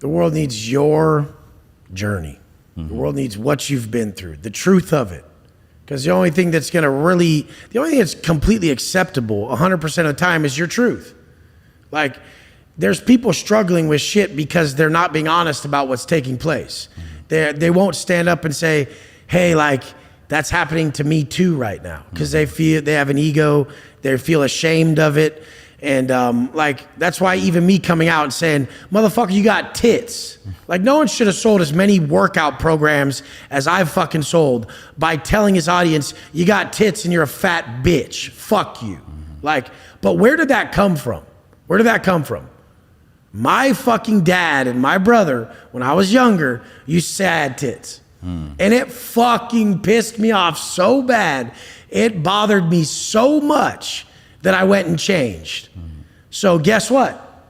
The world needs your journey. The world needs what you've been through, the truth of it. Because the only thing that's the only thing that's completely acceptable 100% of the time is your truth. Like, there's people struggling with shit because they're not being honest about what's taking place. They won't stand up and say, hey, like, that's happening to me too right now. Because they have an ego, they feel ashamed of it. And like, that's why even me coming out and saying, motherfucker, you got tits. Like, no one should have sold as many workout programs as I've fucking sold by telling his audience, you got tits and you're a fat bitch. Fuck you. Like, but where did that come from? Where did that come from? My fucking dad and my brother, when I was younger, used to say I had tits. And it fucking pissed me off so bad. It bothered me so much that I went and changed. So guess what?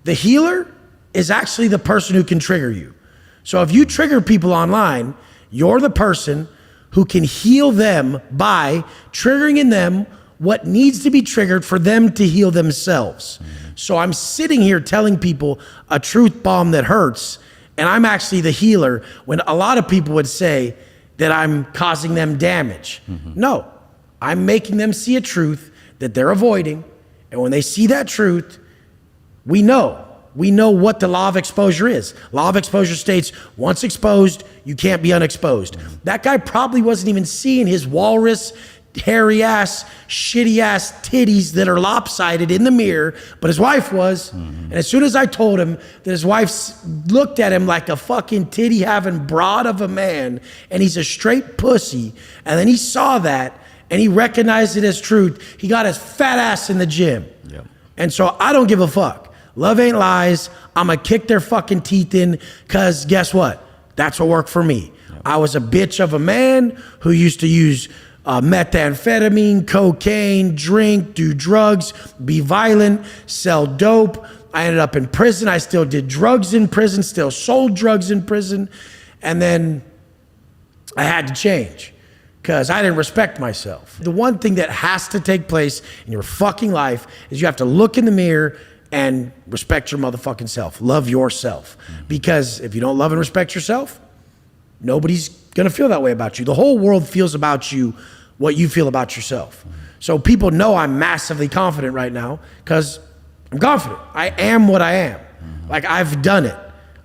The healer is actually the person who can trigger you. So if you trigger people online, you're the person who can heal them by triggering in them what needs to be triggered for them to heal themselves. So I'm sitting here telling people a truth bomb that hurts, and I'm actually the healer when a lot of people would say that I'm causing them damage. No, I'm making them see a truth that they're avoiding. And when they see that truth, we know what the law of exposure is. Law of exposure states, once exposed, you can't be unexposed. That guy probably wasn't even seeing his walrus, hairy ass, shitty ass titties that are lopsided in the mirror, but his wife was. And as soon as I told him that his wife looked at him like a fucking titty having broad of a man, and he's a straight pussy, and then he saw that, and he recognized it as truth, he got his fat ass in the gym. Yep. And so I don't give a fuck. Love ain't lies. I'm gonna kick their fucking teeth in, because guess what? That's what worked for me. Yep. I was a bitch of a man who used to use methamphetamine, cocaine, drink, do drugs, be violent, sell dope. I ended up in prison. I still did drugs in prison, still sold drugs in prison. And then I had to change, because I didn't respect myself. The one thing that has to take place in your fucking life is you have to look in the mirror and respect your motherfucking self. Love yourself. Because if you don't love and respect yourself, nobody's gonna feel that way about you. The whole world feels about you what you feel about yourself. So people know I'm massively confident right now because I'm confident. I am what I am. Like, I've done it.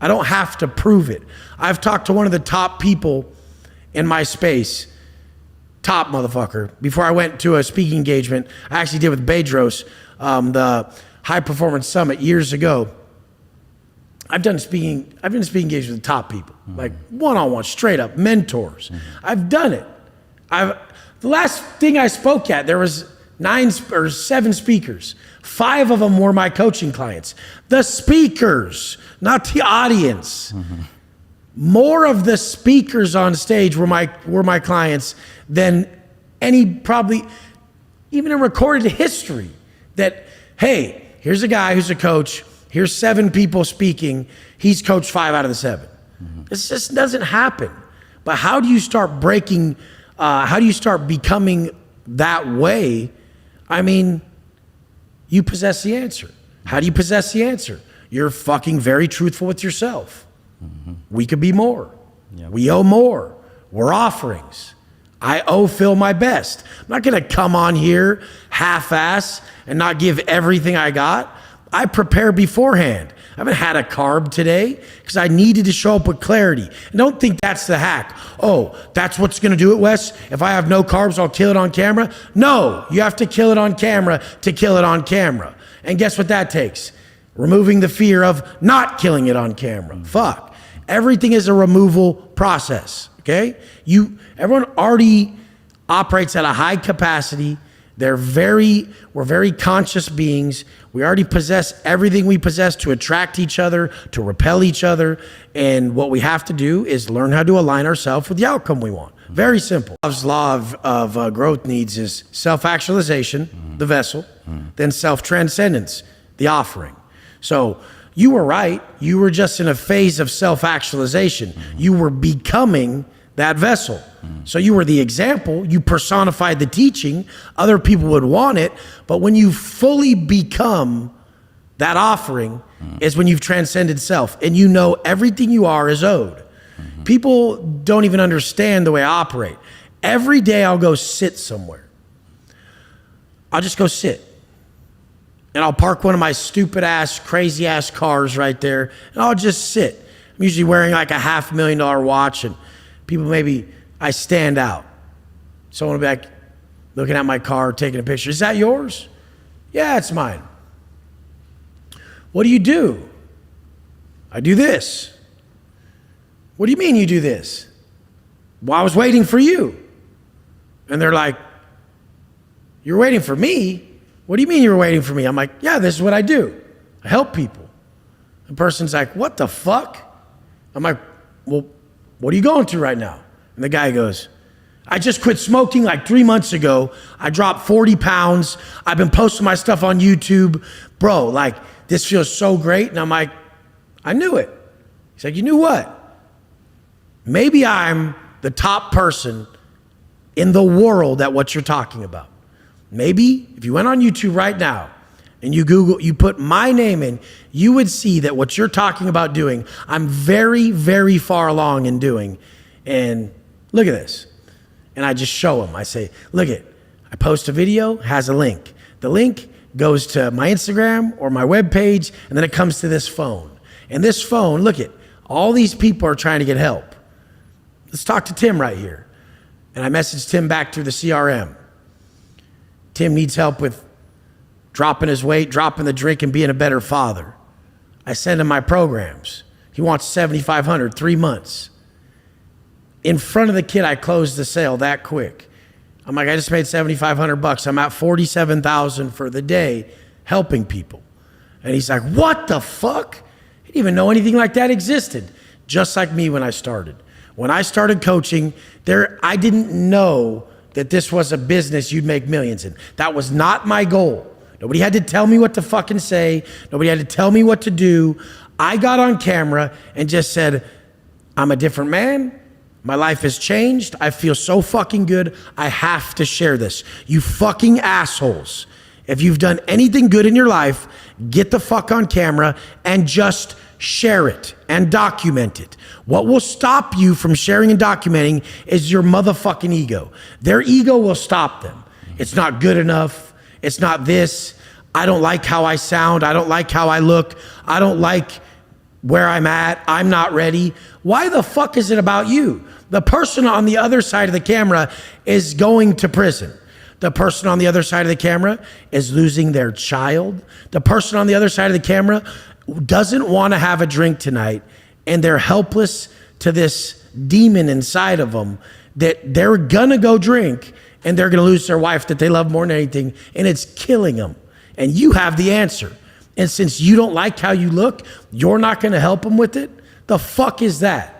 I don't have to prove it. I've talked to one of the top people in my space, top motherfucker. Before I went to a speaking engagement, I actually did with Bedros, the High Performance Summit years ago. I've been speaking engagements with top people, like one-on-one, straight up mentors. I've done it. The last thing I spoke at, there was 9 or 7 speakers. 5 of them were my coaching clients. The speakers, not the audience. More of the speakers on stage were my clients than any, probably even in recorded history. That, hey, here's a guy who's a coach. Here's 7 people speaking. He's coached 5 out of the 7. This just doesn't happen. But how do you start breaking, how do you start becoming that way? I mean, you possess the answer. How do you possess the answer? You're fucking very truthful with yourself. We could be more. Yep. We owe more. We're offerings. I owe Phil my best. I'm not gonna come on here half-ass and not give everything I got. I prepare beforehand. I haven't had a carb today because I needed to show up with clarity. And don't think that's the hack. Oh, that's what's gonna do it, Wes? If I have no carbs, I'll kill it on camera? No, you have to kill it on camera to kill it on camera. And guess what that takes? Removing the fear of not killing it on camera. Fuck. Everything is a removal process, okay? Everyone already operates at a high capacity. We're very conscious beings. We already possess everything we possess to attract each other, to repel each other. And what we have to do is learn how to align ourselves with the outcome we want. Very simple. Love's law of growth needs is self-actualization, the vessel, then self-transcendence, the offering. So you were right. You were just in a phase of self-actualization. You were becoming that vessel. So you were the example, you personified the teaching, other people would want it, but when you fully become That offering is when you've transcended self and you know everything you are is owed. People don't even understand the way I operate. Every day I'll go sit somewhere. I'll just go sit. And I'll park one of my stupid ass, crazy ass cars right there, and I'll just sit. I'm usually wearing like a $500,000 watch, and people maybe, I stand out. Someone will be like, looking at my car, taking a picture. Is that yours? Yeah, it's mine. What do you do? I do this. What do you mean you do this? Well, I was waiting for you. And they're like, you're waiting for me? What do you mean you were waiting for me? I'm like, yeah, this is what I do. I help people. The person's like, what the fuck? I'm like, well, what are you going through right now? And the guy goes, I just quit smoking like 3 months ago. I dropped 40 pounds. I've been posting my stuff on YouTube. Bro, like, this feels so great. And I'm like, I knew it. He's like, you knew what? Maybe I'm the top person in the world at what you're talking about. Maybe if you went on YouTube right now and you Google, you put my name in, you would see that what you're talking about doing, I'm very, very far along in doing. And look at this. And I just show them. I say, look it, I post a video, has a link. The link goes to my Instagram or my webpage, and then it comes to this phone. And this phone, look it, all these people are trying to get help. Let's talk to Tim right here. And I messaged Tim back through the CRM. Tim needs help with dropping his weight, dropping the drink, and being a better father. I send him my programs. He wants $7,500, 3 months. In front of the kid, I closed the sale that quick. I'm like, I just made $7,500. I'm at $47,000 for the day helping people. And he's like, what the fuck? He didn't even know anything like that existed. Just like me when I started. When I started coaching, I didn't know that this was a business you'd make millions in. That was not my goal. Nobody had to tell me what to fucking say. Nobody had to tell me what to do. I got on camera and just said, I'm a different man. My life has changed. I feel so fucking good. I have to share this. You fucking assholes. If you've done anything good in your life, get the fuck on camera and just share it and document it. What will stop you from sharing and documenting is your motherfucking ego. Their ego will stop them. It's not good enough. It's not this. I don't like how I sound. I don't like how I look. I don't like where I'm at. I'm not ready. Why the fuck is it about you? The person on the other side of the camera is going to prison. The person on the other side of the camera is losing their child. The person on the other side of the camera doesn't want to have a drink tonight, and they're helpless to this demon inside of them that they're gonna go drink and they're gonna lose their wife that they love more than anything, and it's killing them. And you have the answer. And since you don't like how you look, you're not gonna help them with it? The fuck is that?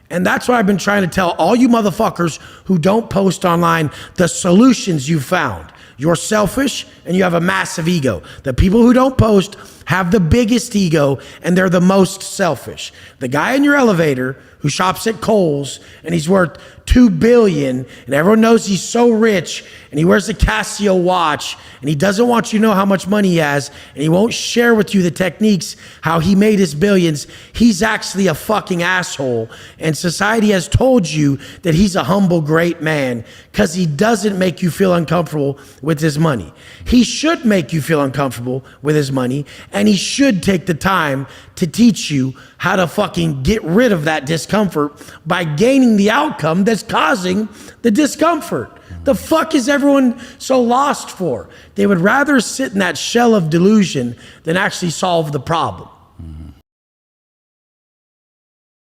And that's why I've been trying to tell all you motherfuckers who don't post online the solutions you found. You're selfish and you have a massive ego. The people who don't post have the biggest ego and they're the most selfish. The guy in your elevator who shops at Kohl's and he's worth $2 billion and everyone knows he's so rich and he wears a Casio watch and he doesn't want you to know how much money he has and he won't share with you the techniques how he made his billions. He's actually a fucking asshole, and society has told you that he's a humble, great man because he doesn't make you feel uncomfortable with his money. He should make you feel uncomfortable with his money, and he should take the time to teach you how to fucking get rid of that discomfort by gaining the outcome that's causing the discomfort. The fuck is everyone so lost for? They would rather sit in that shell of delusion than actually solve the problem.